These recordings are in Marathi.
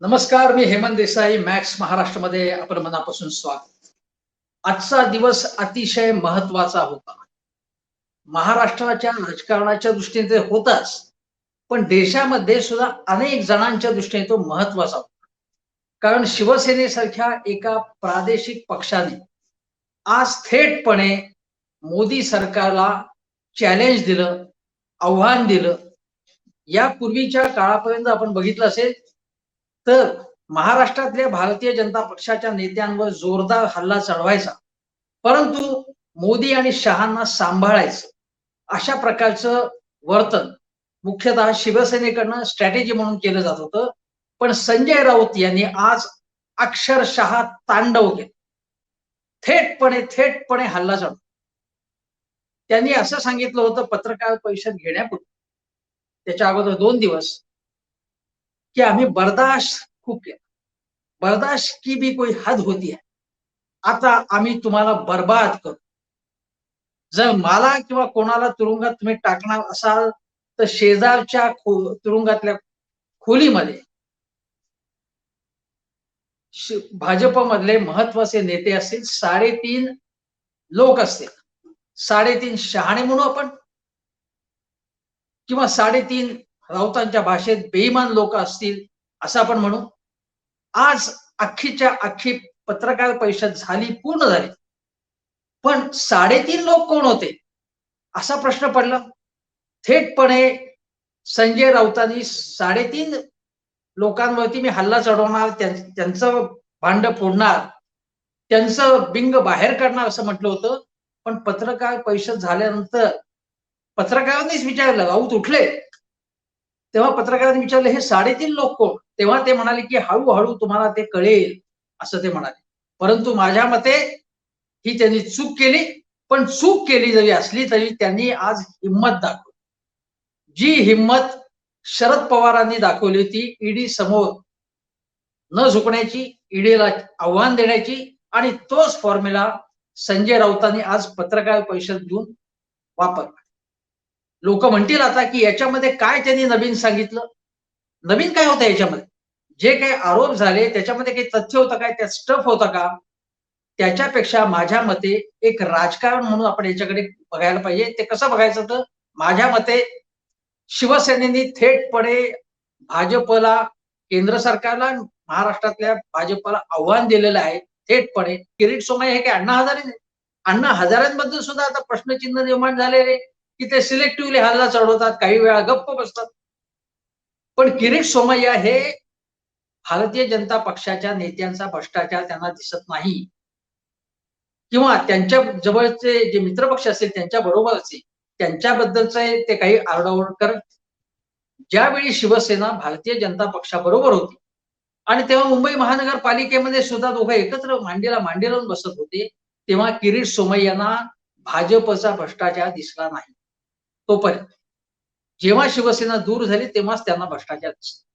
नमस्कार, मी हेमंत देसाई. मॅक्स महाराष्ट्रामध्ये आपलं मनापासून स्वागत. आजचा दिवस अतिशय महत्वाचा होता. महाराष्ट्राच्या राजकारणाच्या दृष्टीने ते होताच, पण देशामध्ये सुद्धा अनेक जणांच्या दृष्टीने तो महत्वाचा होता. कारण शिवसेनेसारख्या एका प्रादेशिक पक्षाने आज थेटपणे मोदी सरकारला चॅलेंज दिलं, आव्हान दिलं. यापूर्वीच्या काळापर्यंत आपण बघितलं असेल तर महाराष्ट्रातल्या भारतीय जनता पक्षाच्या नेत्यांवर जोरदार हल्ला चढवायचा, परंतु मोदी आणि शहांना सांभाळायचं अशा प्रकारचं वर्तन मुख्यतः शिवसेनेकडनं स्ट्रॅटेजी म्हणून केलं जात होतं. पण संजय राऊत यांनी आज अक्षरशः तांडव केलं. थेटपणे थेटपणे हल्ला चढवला. त्यांनी असं सांगितलं होतं पत्रकार परिषद घेण्यापूर्वी, त्याच्या अगोदर 2 दिवस, की आम्ही बर्दाश्त खूप केला. बर्दाश्त की भी कोई हद होती है. आता आम्ही तुम्हाला बर्बाद करू. जर मला किंवा कोणाला तुरुंगात तुम्ही टाकणार असाल तर शेजारच्या तुरुंगातल्या खोलीमध्ये भाजपमधले महत्वाचे नेते असतील, 3.5 लोक असतील, 3.5 शहाणे म्हणू आपण, किंवा 3.5 राऊतांच्या भाषेत बेईमान लोक असतील असं आपण म्हणू. आज अख्खीच्या अख्खी पत्रकार परिषद झाली, पूर्ण झाली, पण 3.5 लोक कोण होते असा प्रश्न पडला. थेटपणे संजय राऊतांनी 3.5 लोकांवरती मी हल्ला चढवणार, त्यांचं भांड फोडणार, त्यांचं बिंग बाहेर काढणार असं म्हटलं होतं. पण पत्रकार परिषद झाल्यानंतर पत्रकारांनीच विचारलं, राऊत उठले तेव्हा पत्रकारांनी विचारलं, हे 3.5 लोक कोण? तेव्हा ते म्हणाले की हळूहळू तुम्हाला ते कळेल असं ते म्हणाले. परंतु माझ्या मते ही त्यांनी चूक केली. पण चूक केली जरी असली तरी त्यांनी आज हिंमत दाखवली. जी हिंमत शरद पवारांनी दाखवली होती ईडी समोर न झुकण्याची, ईडीला आव्हान देण्याची, आणि तोच फॉर्म्युला संजय राऊतांनी आज पत्रकार परिषद घेऊन वापरला. लोक म्हणतील आता की याच्यामध्ये काय त्यांनी नवीन सांगितलं. नवीन काय होतं याच्यामध्ये? जे काही आरोप झाले त्याच्यामध्ये काही तथ्य होतं काय, त्यात स्टफ होता का? त्याच्यापेक्षा माझ्या मते एक राजकारण म्हणून आपण याच्याकडे बघायला पाहिजे. ते कसं बघायचं तर माझ्या मते शिवसेनेने थेटपणे भाजपला, केंद्र सरकारला, महाराष्ट्रातल्या भाजपला आव्हान दिलेलं आहे थेटपणे. किरीट सोमय्या हे काय अण्णा हजारे? अण्णा हजारेंबद्दल सुद्धा आता प्रश्नचिन्ह निर्माण झालेले की ते सिलेक्टिव्हली हल्ला चढवतात, काही वेळा गप्प बसतात. पण किरीट सोमय्या हे भारतीय जनता पक्षाच्या नेत्यांचा भ्रष्टाचार त्यांना दिसत नाही, किंवा त्यांच्या जवळचे जे मित्रपक्ष असतील त्यांच्या बरोबर असतील त्यांच्याबद्दलचे ते काही आरडाओरड करत. ज्यावेळी शिवसेना भारतीय जनता पक्षाबरोबर होती आणि तेव्हा मुंबई महानगरपालिकेमध्ये सुद्धा दोघं एकत्र मांडीला मांडी लावून बसत होते, तेव्हा किरीट सोमय्यांना भाजपचा भ्रष्टाचार दिसला नाही. तोपर्यंत जेव्हा शिवसेना दूर झाली तेव्हाच त्यांना भ्रष्टाचार दिसला.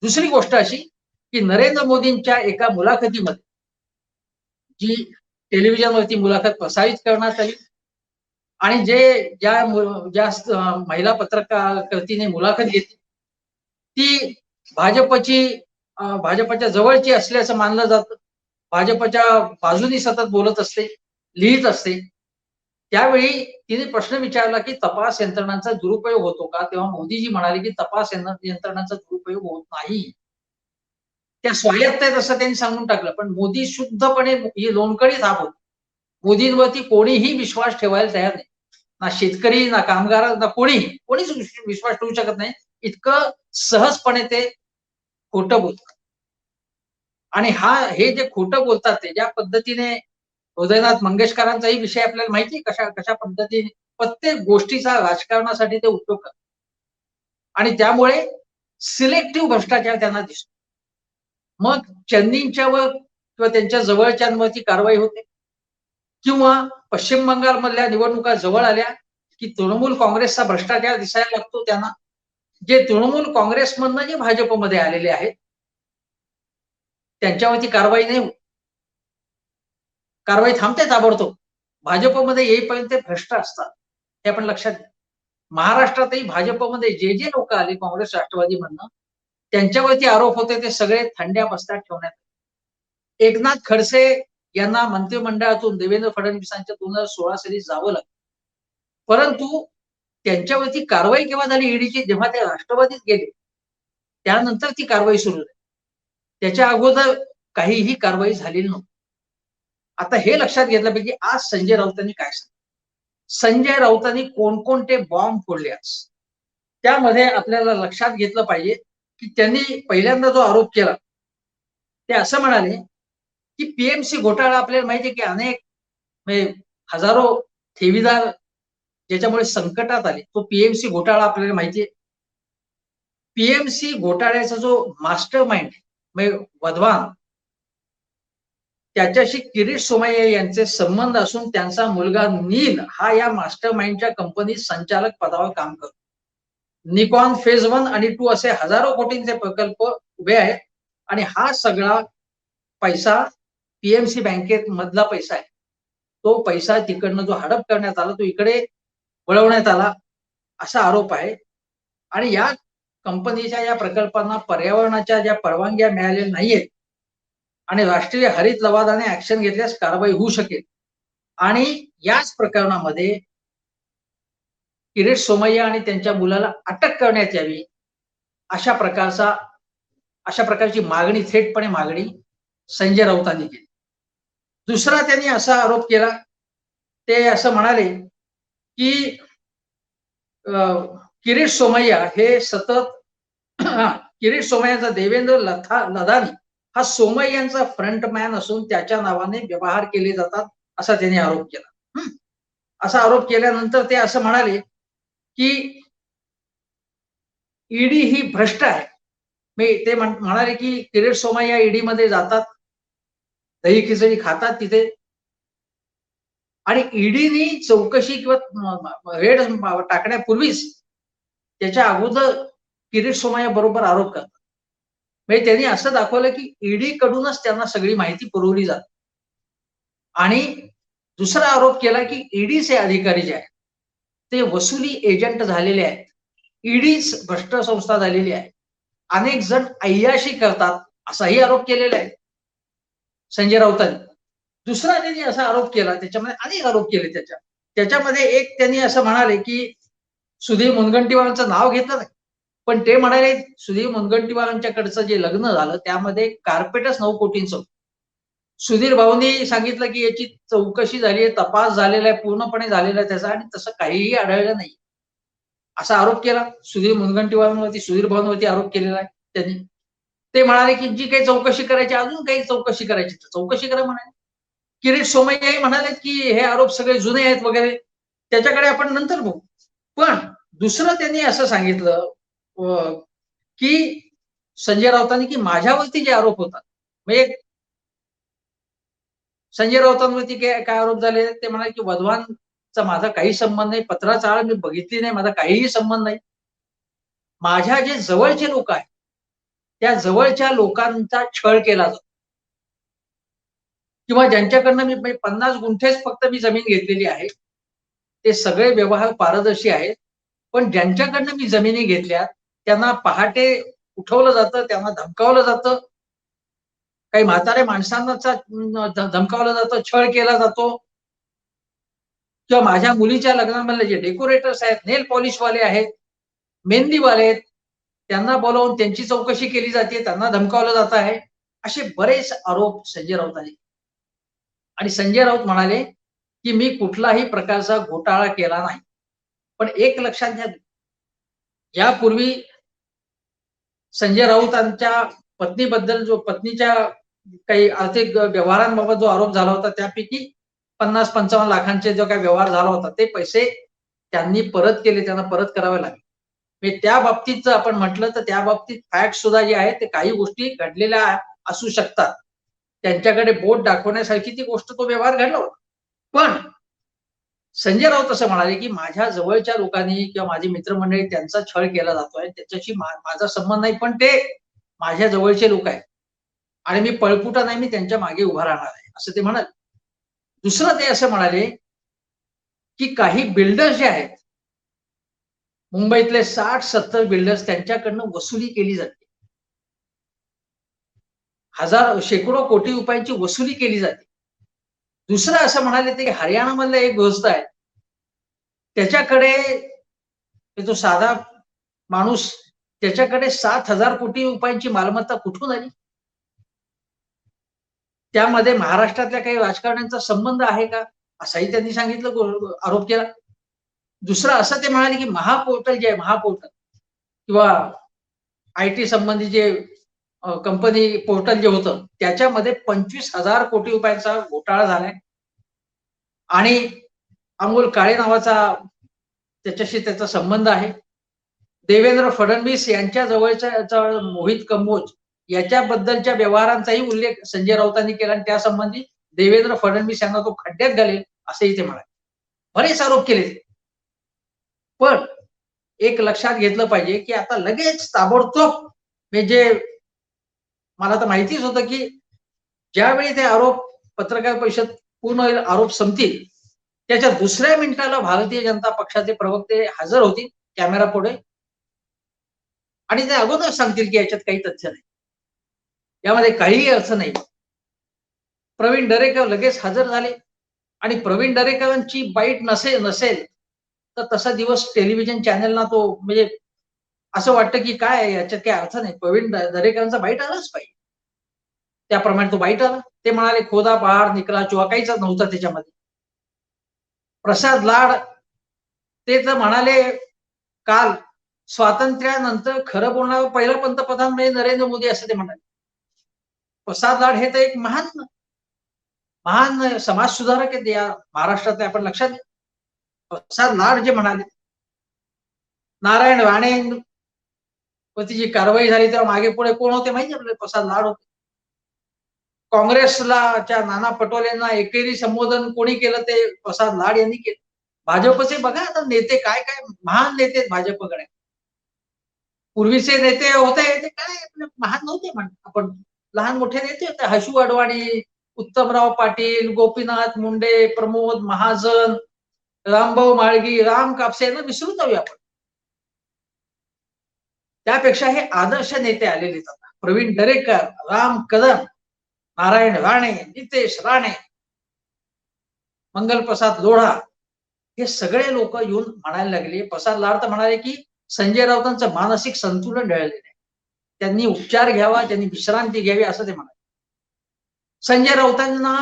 दुसरी गोष्ट अशी की नरेंद्र मोदींच्या एका मुलाखतीमध्ये, जी टेलिव्हिजनवरती मुलाखत प्रसारित करण्यात आली, आणि ज्या महिला पत्रकारितीने मुलाखत घेतली ती भाजपच्या जवळची असल्याचं मानलं जातं. भाजपच्या बाजूनी सतत बोलत असते, लिहित असते. त्यावेळी तिने प्रश्न विचारला की तपास यंत्रणांचा दुरुपयोग होतो का? तेव्हा मोदीजी म्हणाले की तपास यंत्रणांचा दुरुपयोग होत नाही, त्या स्वायत्त आहेत असं त्यांनी सांगून टाकलं. पण मोदी शुद्धपणे ही लोणकडी थांबवत. मोदींवरती कोणीही विश्वास ठेवायला तयार नाही. ना शेतकरी, ना कामगार, ना कोणीच विश्वास ठेवू शकत नाही. इतकं सहजपणे ते खोटं बोलतात. आणि हे जे खोटं बोलतात ते ज्या पद्धतीने, हृदयनाथ मंगेशकरांचाही विषय आपल्याला माहिती आहे कशा कशा पद्धतीने प्रत्येक गोष्टीचा राजकारणासाठी ते उपयोग करतात. आणि त्यामुळे सिलेक्टिव्ह भ्रष्टाचार त्यांना दिसतो. मग चंदींच्यावर किंवा त्यांच्या जवळच्यांवरती कारवाई होते, किंवा पश्चिम बंगाल मधल्या निवडणुका जवळ आल्या की तृणमूल काँग्रेसचा भ्रष्टाचार दिसायला लागतो त्यांना. जे तृणमूल काँग्रेसमधनं जे भाजपमध्ये आलेले आहेत त्यांच्यावरती कारवाई नाही होत. कारवाई थांबते ताबडतोब. भाजपमध्ये येईपर्यंत ते भ्रष्ट असतात, हे आपण लक्षात घ्या. महाराष्ट्रातही भाजपमध्ये जे लोक आले काँग्रेस राष्ट्रवादी मधनं त्यांच्यावरती आरोप होते ते सगळे थंड्या बस्त्यात ठेवण्यात. एकनाथ खडसे यांना मंत्रिमंडळातून देवेंद्र फडणवीसांच्या 2016 साली जावं लागलं. परंतु त्यांच्यावरती कारवाई केव्हा झाली ईडीची? जेव्हा ते राष्ट्रवादीत गेले त्यानंतर ती कारवाई सुरू झाली. त्याच्या अगोदर काहीही कारवाई झालेली नव्हती. आता हे लक्षात घेतलं पाहिजे आज संजय राऊतांनी काय सांगितलं. संजय राऊतांनी कोणकोणते बॉम्ब फोडले आज त्यामध्ये आपल्याला लक्षात घेतलं पाहिजे की त्यांनी पहिल्यांदा जो आरोप केला ते असं म्हणाले की पीएमसी घोटाळा आपल्याला माहिती आहे की अनेक म्हणजे हजारो ठेवीदार ज्याच्यामुळे संकटात आले तो पीएमसी घोटाळा आपल्याला माहिती आहे. पीएमसी घोटाळ्याचा जो मास्टर माइंड म्हणजे वधवान त्याच्याशी किरीट सोमय्या यांचे संबंध असून त्यांचा मुलगा नील हा या मास्टर माइंडच्या कंपनीत संचालक पदावर काम करतो. निकॉन फेज 1 आणि 2 असे हजारो कोटींचे प्रकल्प उभे आहेत आणि हा सगळा पैसा पीएमसी बँकेत मधला पैसा आहे. तो पैसा तिकडनं जो हडप करण्यात आला तो इकडे वळवण्यात आला असा आरोप आहे. आणि या कंपनीच्या या प्रकल्पांना पर्यावरणाच्या ज्या परवानग्या मिळालेल्या नाहीयेत आणि राष्ट्रीय हरित लवादाने ऍक्शन घेतल्यास कारवाई होऊ शकेल. आणि याच प्रकरणामध्ये किरीट सोमय्या आणि त्यांच्या मुलाला अटक करण्यात यावी अशा प्रकारची मागणी थेटपणे मागणी संजय राऊतांनी केली. दुसरा त्यांनी असा आरोप केला ते असं म्हणाले की किरीट सोमय्या हे सतत किरीट सोमय्याचा देवेंद्र लधानी हा सोमय्यांचा फ्रंटमॅन असून त्याच्या नावाने व्यवहार केले जातात असा त्यांनी आरोप केला. असा आरोप केल्यानंतर ते असं म्हणाले की ईडी ही भ्रष्ट आहे. ते म्हणाले की किरीट सोमय्या ईडी मध्ये जातात दही खिचडी खातात तिथे आणि ईडीनी चौकशी किंवा रेड टाकण्यापूर्वीच त्याच्या अगोदर किरीट सोमय्या बरोबर आरोप करतात. म्हणजे त्यांनी असं दाखवलं की ईडी कडूनच त्यांना सगळी माहिती पुरवली जाते. आणि दुसरा आरोप केला की ईडीचे अधिकारी जे आहेत ते वसुली एजंट झालेले आहेत. ईडीच भ्रष्ट संस्था झालेली आहे. अनेक जण अय्याशी करतात असाही आरोप केलेला आहे संजय राऊतांनी. दुसरा त्यांनी असा आरोप केला त्याच्यामध्ये अनेक आरोप केले त्याच्यामध्ये एक त्यांनी असं म्हणाले की सुधीर मुनगंटीवारांचं नाव घेतलं नाही पण ते म्हणाले सुधीर मुनगंटीवारांच्याकडचं जे लग्न झालं त्यामध्ये कार्पेटच 9 कोटींचं होतं. सुधीर भाऊंनी सांगितलं की याची चौकशी झाली आहे तपास झालेला आहे पूर्णपणे झालेला आहे त्याचा आणि तसं काहीही आढळलं नाही असा आरोप केला सुधीर मुनगंटीवारांवरती सुधीर भाऊंवरती आरोप केलेला आहे त्यांनी. ते म्हणाले की जी काही चौकशी करायची अजून काही चौकशी करायची चौकशी करा म्हणाले. किरीट सोमय्याही म्हणाले की हे आरोप सगळे जुने आहेत वगैरे त्याच्याकडे आपण नंतर बघू. पण दुसरं त्यांनी असं सांगितलं की संजय राऊतांनी की माझ्यावरती जे आरोप होतात म्हणजे संजय राऊतांवरती काय आरोप झाले ते म्हणाले की वधवांचा माझा काही संबंध नाही पत्राचाळ मी बघितली नाही माझा काहीही संबंध नाही. माझ्या जे जवळचे लोक आहेत त्या जवळच्या लोकांचा छळ केला जातो किंवा ज्यांच्याकडनं मी 50 गुंठेच फक्त मी जमीन घेतलेली आहे ते सगळे व्यवहार पारदर्शी आहेत. पण ज्यांच्याकडनं मी जमिनी घेतल्या त्यांना पहाटे उठवलं जातं त्यांना धमकावलं जातं काही म्हातारे माणसांना धमकावलं जातं छळ केला जातो किंवा माझ्या मुलीच्या लग्नामधले जे डेकोरेटर्स आहेत नेल पॉलिशवाले आहेत मेहंदीवाले आहेत त्यांना बोलावून त्यांची चौकशी केली जाते त्यांना धमकावलं जात आहे असे बरेच आरोप संजय राऊतांनी. आणि संजय राऊत म्हणाले की मी कुठलाही प्रकारचा घोटाळा केला नाही. पण एक लक्षात घ्या यापूर्वी संजय राऊतांच्या पत्नीबद्दल जो पत्नीच्या काही आर्थिक व्यवहारांबाबत जो आरोप झाला होता त्यापैकी 50-55 लाखांचे जो काही व्यवहार झाला होता ते पैसे त्यांनी परत केले त्यांना परत करावे लागले. त्या बाबतीत आपण म्हटलं तर त्या बाबतीत फॅक्ट सुद्धा जे आहे ते काही गोष्टी घडलेल्या असू शकतात त्यांच्याकडे बोट दाखवण्यासारखी ती गोष्ट तो व्यवहार घडला होता. पण संजय राऊत असं म्हणाले की माझ्या जवळच्या लोकांनी किंवा माझी मित्रमंडळी त्यांचा छळ केला जातोय त्याच्याशी माझा संबंध नाही पण ते माझ्या जवळचे लोक आहेत आणि मी पळपुटा नाही मी त्यांच्या मागे उभा राहणार आहे असं ते म्हणाले. दुसरं ते असं म्हणाले की काही बिल्डर्स जे आहेत मुंबईतले 60-70 बिल्डर्स त्यांच्याकडनं वसुली केली जाते शेकडो कोटी रुपयांची वसुली केली जाते. दुसरं असं म्हणाले ते हरियाणामधला एक गृहस्थ आहे, त्याच्याकडे जो साधा माणूस, त्याच्याकडे 7,000 कोटी रुपयांची मालमत्ता कुठून आली? त्यामध्ये महाराष्ट्रातल्या काही राजकारण्यांचा संबंध आहे का, असाही त्यांनी सांगितलं, आरोप केला. दुसरं असं ते म्हणाले की महापोर्टल जे आहे, महापोर्टल किंवा IT संबंधी जे कंपनी पोर्टल जे होतं, त्याच्यामध्ये 25,000 कोटी रुपयांचा घोटाळा झालाय आणि अमोल काळे नावाचा त्याच्याशी त्याचा संबंध आहे. देवेंद्र फडणवीस यांच्या जवळचा मोहित कंबोज याच्याबद्दलच्या व्यवहारांचाही उल्लेख संजय राऊतांनी केला आणि त्या संबंधी देवेंद्र फडणवीस यांना तो खड्ड्यात घालेल असंही ते म्हणाले. बरेच आरोप केले ते. पण एक लक्षात घेतलं पाहिजे की आता लगेच ताबडतोब म्हणजे मला तर माहितीच होतं की ज्यावेळी ते आरोप पत्रकार परिषद पूर्ण आरोप संपतील त्याच्या दुसऱ्या मिनिटाला भारतीय जनता पक्षाचे प्रवक्ते हजर होतील कॅमेरा पुढे आणि ते अगोदर सांगतील की याच्यात काही तथ्य नाही, यामध्ये काहीही अर्थ नाही. प्रवीण दरेकर लगेच हजर झाले आणि प्रवीण दरेकरांची बाईट नसेल तर तसा दिवस टेलिव्हिजन चॅनलला तो म्हणजे असं वाटतं की काय याच्यात काही अर्थ नाही. प्रवीण दरेकरांचा बाईट आलाच पाहिजे, त्याप्रमाणे तो बाईट आला. ते म्हणाले खोदा पहाड निकला चुहा, काहीच नव्हतं त्याच्यामध्ये. प्रसाद लाड ते तर म्हणाले काल स्वातंत्र्यानंतर खरं बोलणारा पहिला पंतप्रधान म्हणजे नरेंद्र मोदी असं ते म्हणाले. प्रसाद लाड हे तर एक महान समाज सुधारक आहेत या महाराष्ट्रातले, आपण लक्षात घ्या. प्रसाद लाड जे म्हणाले नारायण राणे वरती जी कारवाई झाली तेव्हा मागे पुढे कोण होते माहिती आपल्याला? प्रसाद लाड होते. काँग्रेसला नाना पटोलेंना एकेरी संबोधन कोणी केलं? ते प्रसाद लाड यांनी केलं. भाजपचे बघा आता नेते काय काय महान नेते आहेत भाजपकडे. पूर्वीचे नेते होते ते काय आपले महान नव्हते म्हणा, आपण लहान मोठे नेते होते. हशू अडवाणी, उत्तमराव पाटील, गोपीनाथ मुंडे, प्रमोद महाजन, रामभाऊ म्हाळगी, राम कापसे यांना विसरून जाऊया आपण. त्यापेक्षा हे आदर्श नेते आलेले आहेत. प्रवीण दरेकर, राम कदम, नारायण राणे, नितेश राणे, मंगलप्रसाद लोढा, हे सगळे लोक येऊन म्हणायला लागले. प्रसाद लाड तर म्हणाले की संजय राऊतांचं मानसिक संतुलन ढळलेलं आहे, त्यांनी उपचार घ्यावा, त्यांनी विश्रांती घ्यावी असं ते म्हणाले. संजय राऊतांना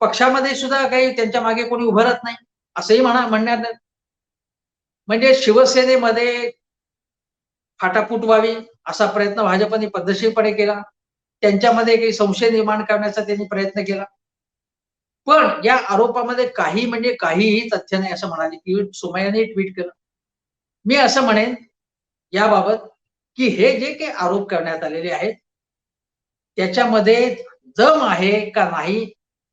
पक्षामध्ये सुद्धा काही त्यांच्या मागे कोणी उभं राहत नाही असंही म्हणण्यात, म्हणजे शिवसेनेमध्ये फाटाफूट व्हावी असा प्रयत्न भाजपने पद्धतशीरपणे केला. त्यांच्यामध्ये काही संशय निर्माण करण्याचा त्यांनी प्रयत्न केला. पण या आरोपामध्ये काही म्हणजे काहीही तथ्य नाही असं म्हणाले की सोमय्याने ट्विट केलं. मी असं म्हणेन याबाबत की हे जे काही आरोप करण्यात आलेले आहेत त्याच्यामध्ये दम आहे का नाही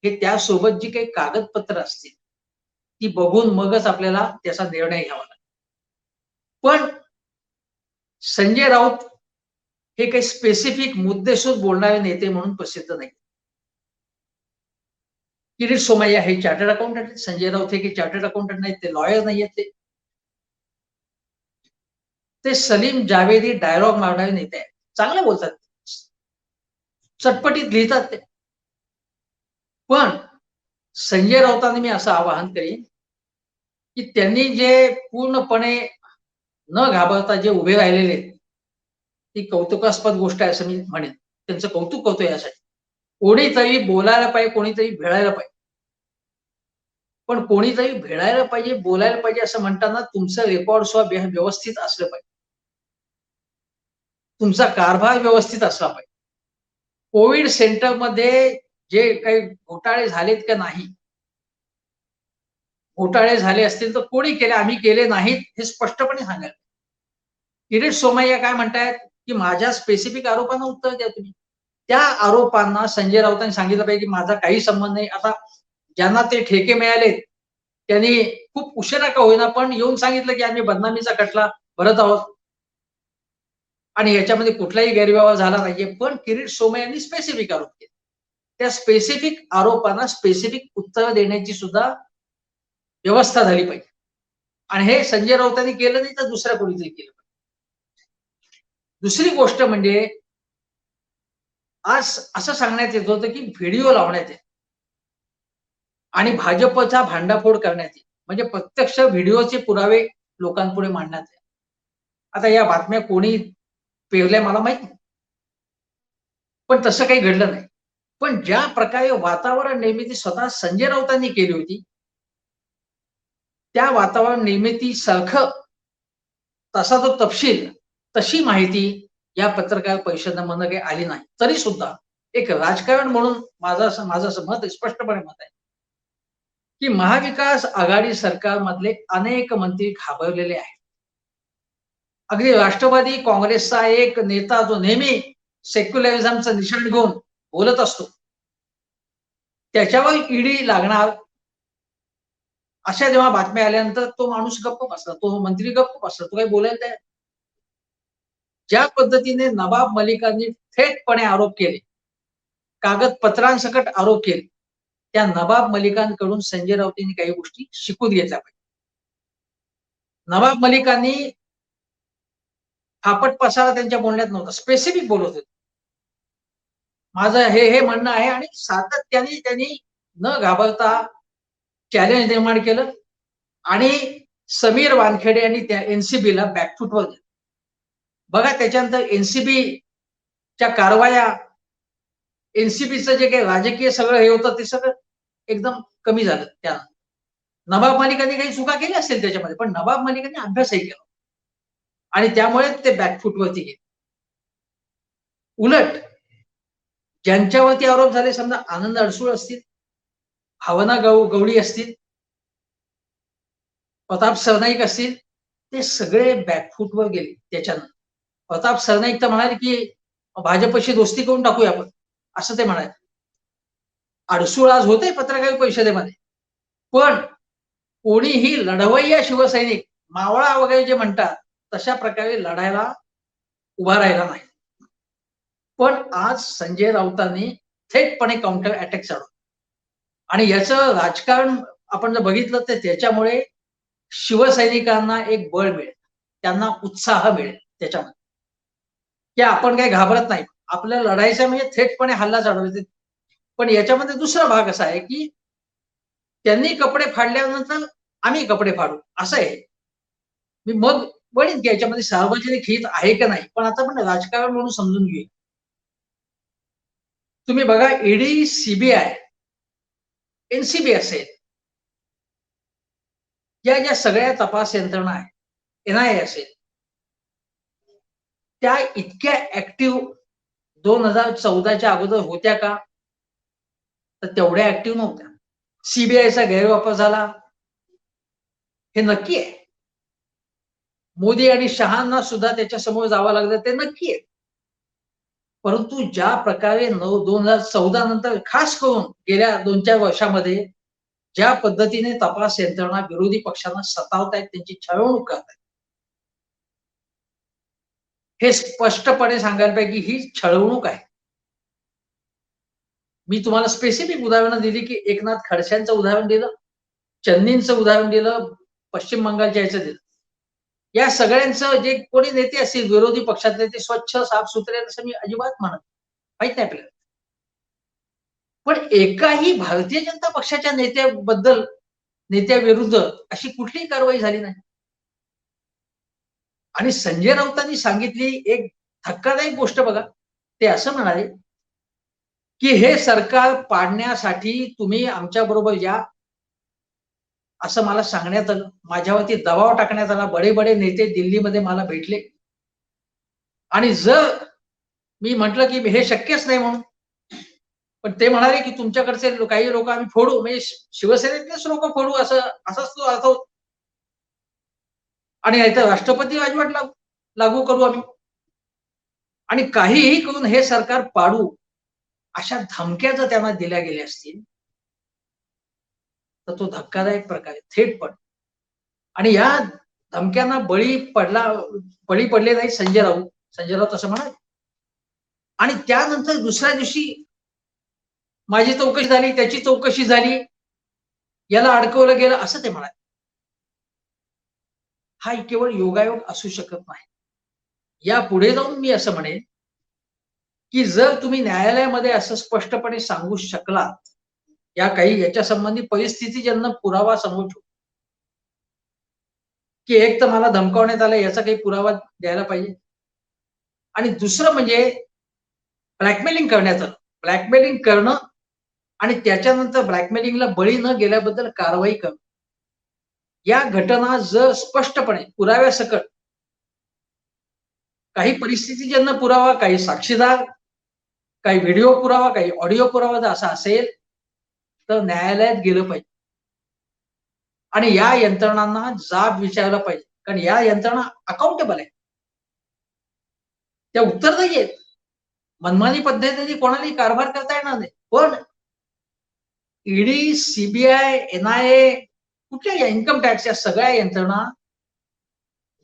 हे त्यासोबत जी काही कागदपत्र असतील ती बघून मगच आपल्याला त्याचा निर्णय घ्यावा लागेल. पण संजय राऊत हे काही स्पेसिफिक मुद्देसूद बोलणारे नेते म्हणून प्रसिद्ध नाही. किरीट सोमय्या हे चार्टर्ड अकाउंटंट आहेत. संजय राऊत हे काही चार्टर्ड अकाउंटंट नाहीत, ते लॉयर नाही आहेत. ते सलीम जावेदी डायलॉग मारणारे नेते आहेत, चांगले बोलतात, चटपटीत लिहितात ते. पण संजय राऊतांनी मी असं आवाहन करीन की त्यांनी जे पूर्णपणे न घाबरता जे उभे राहिलेले आहेत ती कौतुकास्पद गोष्ट आहे असं मी म्हणेन. त्यांचं कौतुक करतो यासाठी. कोणीतरी बोलायला पाहिजे, कोणीतरी भेळायला पाहिजे. पण कोणीतरी भेळायला पाहिजे, बोलायला पाहिजे असं म्हणताना तुमचं रेकॉर्ड सुद्धा व्यवस्थित असलं पाहिजे, तुमचा कारभार व्यवस्थित असला पाहिजे. कोविड सेंटरमध्ये जे काही घोटाळे झालेत का नाही, घोटाळे झाले असतील तर कोणी केले, आम्ही केले नाहीत हे स्पष्टपणे सांगायला. किरीट सोमय्या काय म्हणतायत की माझ्या स्पेसिफिक आरोपांना उत्तर द्या तुम्ही. त्या आरोपांना संजय राऊतांनी सांगितलं पाहिजे की माझा काही संबंध नाही. आता ज्यांना ते ठेके मिळाले त्यांनी खूप उशिरा का होईना पण येऊन सांगितलं की आम्ही बदनामीचा खटला भरत आहोत आणि याच्यामध्ये कुठलाही गैरव्यवहार झाला नाहीये. पण किरीट सोमय्यांनी स्पेसिफिक आरोप केले. त्या स्पेसिफिक आरोपांना स्पेसिफिक उत्तर देण्याची सुद्धा व्यवस्था झाली पाहिजे आणि हे संजय राऊतांनी केलं नाही तर दुसऱ्या कोणीतरी केलं पाहिजे. दुसरी गोष्ट म्हणजे आज असं सांगण्यात येत होतं की व्हिडिओ लावण्यात येईल आणि भाजपचा भांडाफोड करण्यात येईल. म्हणजे प्रत्यक्ष व्हिडिओचे पुरावे लोकांपुढे मांडण्यात येईल. आता या बातम्या कोणी पेरल्या मला माहित नाही. पण तसं काही घडलं नाही. पण ज्या प्रकारे वातावरण निर्मिती स्वतः संजय राऊतांनी केली होती, त्या वातावरण निर्मितीसारखं तसा तो तपशील, तशी माहिती या पत्रकार परिषदेमधनं काही आली नाही. तरी सुद्धा एक राजकारण म्हणून माझं असं मत आहे, स्पष्टपणे मत आहे, की महाविकास आघाडी सरकारमधले अनेक मंत्री घाबरलेले आहेत. अगदी राष्ट्रवादी काँग्रेसचा एक नेता जो नेहमी सेक्युलरिझमचं निशाण घेऊन बोलत असतो, त्याच्यावर ईडी लागणार अशा जेव्हा बातम्या आल्यानंतर तो माणूस गप्प बसला, तो मंत्री गप्प बसला, तो काही बोलायला तयार. ज्या पद्धतीने नवाब मलिकांनी थेटपणे आरोप केले, कागदपत्रांसकट आरोप केले, त्या नवाब मलिकांकडून संजय राऊतांनी काही गोष्टी शिकून घेतल्या पाहिजे. नवाब मलिकांनी फापट पसारा त्यांच्या बोलण्यात नव्हता, स्पेसिफिक बोलत होते. माझं हे म्हणणं आहे आणि सातत्याने त्यांनी न घाबरता चॅलेंज निर्माण केलं आणि समीर वानखेडे यांनी त्या एनसीबीला बॅकफूटवर दिलं. बघा त्याच्यानंतर एनसीबीच्या कारवाया, एनसीबीचं जे काही राजकीय सगळं हे होतं ते सगळं एकदम कमी झालं त्या. नवाब मलिकांनी काही चुका केल्या असतील त्याच्यामध्ये, पण नवाब मलिकांनी अभ्यासही केला आणि त्यामुळे ते बॅकफूटवरती गेले. उलट ज्यांच्यावरती आरोप झाले, समजा आनंद अडसूळ असतील, भावना गवळी असतील, प्रताप सरनाईक असतील, ते सगळे बॅकफूटवर गेले त्याच्यानं. प्रताप सरनाईक तर म्हणाले की भाजपशी दोस्ती करून टाकूया आपण, असं ते म्हणाले. अडसूळ आज होते पत्रकार परिषदेमध्ये, पण कोणीही लढवय्या शिवसैनिक, मावळा वगैरे जे म्हणतात, तशा प्रकारे लढायला उभा राहिला नाही. पण आज संजय राऊतांनी थेटपणे काउंटर अटॅक चालवला आणि याचं राजकारण आपण जर बघितलं तर त्याच्यामुळे शिवसैनिकांना एक बळ मिळेल, त्यांना उत्साह मिळेल त्याच्यामध्ये, की आपण काही घाबरत नाही. आपल्याला लढायचं म्हणजे थेटपणे हल्ला चढवायचा. पण याच्यामध्ये दुसरा भाग असा आहे, की त्यांनी कपडे फाडल्यानंतर आम्ही कपडे फाडू, असं आहे. मी मग म्हणेन की याच्यामध्ये सार्वजनिक हित आहे का नाही, पण आता आपण राजकारण म्हणून समजून घेऊया. तुम्ही बघा ईडी, सीबीआय, एनसीबी असेल, या ज्या सगळ्या तपास यंत्रणा आहेत, एनआयए असेल, त्या इतक्या ऍक्टिव्ह 2014च्या अगोदर होत्या का? तर तेवढ्या ऍक्टिव्ह नव्हत्या. सीबीआयचा गैरवापर झाला हे नक्की आहे. मोदी आणि शहांना सुद्धा त्याच्या समोर जावं लागलं ते नक्की आहे. परंतु ज्या प्रकारे 2014 नंतर खास करून गेल्या 2-4 वर्षामध्ये ज्या पद्धतीने तपास यंत्रणा विरोधी पक्षांना सतावतायत, त्यांची छळवणूक करतायत, हे स्पष्टपणे सांगायला पाहिजे की ही छळवणूक आहे. मी तुम्हाला स्पेसिफिक उदाहरणं दिली, की एकनाथ खडसेंचं उदाहरण दिलं, चन्नींचं उदाहरण दिलं, पश्चिम बंगालच्या ह्याचं दिलं. या सगळ्यांचं जे कोणी नेते असतील विरोधी पक्षातले ते स्वच्छ, साफ-सुथरे असं मी अजिबात म्हणत माहित नाही आपल्याला. पण एकाही भारतीय जनता पक्षाच्या नेत्याविरुद्ध अशी कुठलीही कारवाई झाली नाही. आणि संजय राऊतांनी सांगितली एक धक्कादायक गोष्ट बघा. ते असं म्हणाले, की "हे सरकार पाडण्यासाठी तुम्ही आमच्याबरोबर या." असं मला सांगण्यात आलं. माझ्यावरती दबाव टाकण्यात आला. बडे-बडे नेते दिल्लीमध्ये मला भेटले आणि जर मी म्हटलं, की हे शक्यच नाही म्हणून. पण ते म्हणाले, की तुमच्याकडचे काही लोकं आम्ही फोडू, म्हणजे शिवसेनेतलेच लोकं फोडू असाच तो अर्थ होता. आणि नाहीतर राष्ट्रपती राजवट लागू लागू करू आम्ही आणि काहीही करून हे सरकार पाडू, अशा धमक्या जर त्यांना दिल्या गेल्या असतील, तर तो धक्कादायक प्रकार आहे, थेटपण. आणि या धमक्यांना बळी पडले नाही संजय राऊत. संजय राऊत असं म्हणाले. आणि त्यानंतर दुसऱ्या दिवशी माझी चौकशी झाली, त्याची चौकशी झाली, याला अडकवलं गेलं असं ते म्हणाले. हा केवळ योगायोग असू शकत नाही. यापुढे जाऊन मी असं म्हणेन, की जर तुम्ही न्यायालयामध्ये असं स्पष्टपणे सांगू शकलात, या काही याच्या संबंधी परिस्थितीजन्य पुरावा समोर ठेवू, की एक तर मला धमकावण्यात आलं याचा काही पुरावा द्यायला पाहिजे. आणि दुसरं म्हणजे ब्लॅकमेलिंग करण्यात आलं. ब्लॅकमेलिंग करणं आणि त्याच्यानंतर ब्लॅकमेलिंगला बळी न गेल्याबद्दल कारवाई करणं. या घटना जर स्पष्टपणे पुराव्यासकट काही परिस्थितीजन्य पुरावा, काही साक्षीदार, काही व्हिडिओ पुरावा, काही ऑडिओ पुरावा जर असा असेल, तर न्यायालयात गेलं पाहिजे. आणि या यंत्रणांना जाब विचारला पाहिजे. कारण या यंत्रणा अकाउंटेबल आहे. त्या उत्तरदायी आहेत. मनमानी पद्धतीने कोणालाही कारभार करता येणार नाही. पण ईडी, सीबीआय, एनआयए, कुठल्या इन्कम टॅक्स या सगळ्या यंत्रणा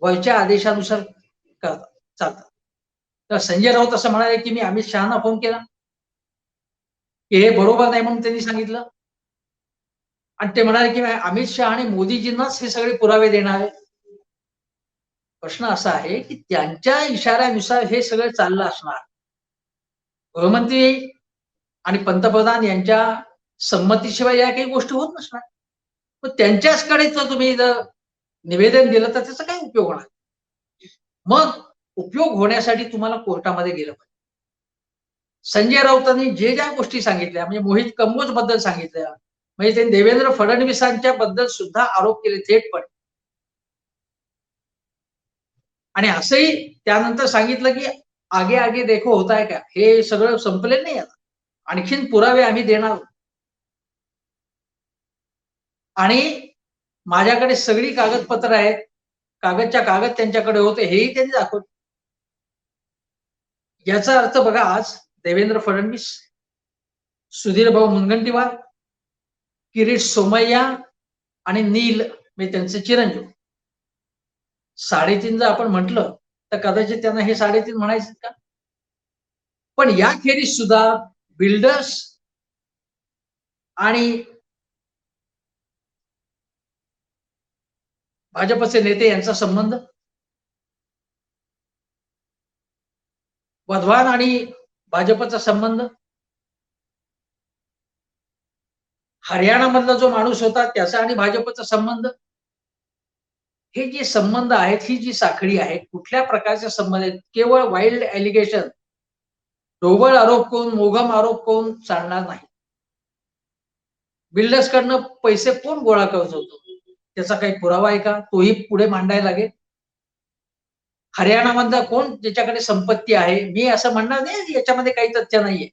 वरच्या आदेशानुसार करतात, चालतात. तर संजय राऊत असं म्हणाले, की मी अमित शहाना फोन केला, की हे बरोबर नाही म्हणून त्यांनी सांगितलं. आणि ते म्हणाले, की अमित शहा आणि मोदीजींनाच हे सगळे पुरावे देणार आहे. प्रश्न असा आहे, की त्यांच्या इशाऱ्यानुसार हे सगळं चाललं असणार. गृहमंत्री आणि पंतप्रधान यांच्या संमतीशिवाय या काही गोष्टी होत नसणार. मग त्यांच्याचकडे जर तुम्ही जर निवेदन दिलं तर त्याचा काय उपयोग होणार? मग उपयोग होण्यासाठी तुम्हाला कोर्टामध्ये गेलं पाहिजे. संजय राऊतांनी जे ज्या गोष्टी सांगितल्या म्हणजे मोहित कंबोज बद्दल सांगितल्या, म्हणजे त्यांनी देवेंद्र फडणवीसांच्या बद्दल सुद्धा आरोप केले थेटपणे. आणि असंही त्यानंतर सांगितलं, की आगे आगे देखो होता है क्या? हे सगळं संपलेलं नाही आता. आणखीन पुरावे आम्ही देणार आहोत. आणि माझ्याकडे सगळी कागदपत्र आहेत. कागदच्या कागद त्यांच्याकडे होते हेही त्यांनी दाखवले. याचा अर्थ बघा आज देवेंद्र फडणवीस, सुधीर भाऊ मुनगंटीवार, किरीट सोमय्या आणि नील म्हणजे त्यांचे चिरंजीव. 3.5 जर आपण म्हटलं, तर कदाचित त्यांना हे 3.5 म्हणायचे का? पण याखेरीज सुद्धा बिल्डर्स आणि भाजपचे नेते यांचा संबंध, वधवान आणि भाजपचा संबंध, हरियाणामधला जो माणूस होता त्याचा आणि भाजपचा संबंध, हे जे संबंध आहेत, ही जी साखळी आहे, कुठल्या प्रकारचे संबंध आहेत? केवळ वाईल्ड एलिगेशन, ढोबळ आरोप करून, मोघम आरोप करून चालणार नाही. बिल्डर्सकडनं पैसे कोण गोळा करत होतो? त्याचा काही पुरावा आहे का? तोही पुढे मांडायला लागेल. हरियाणामधला कोण ज्याच्याकडे संपत्ती आहे? मी असं म्हणणार नाही याच्यामध्ये काही तथ्य नाहीये.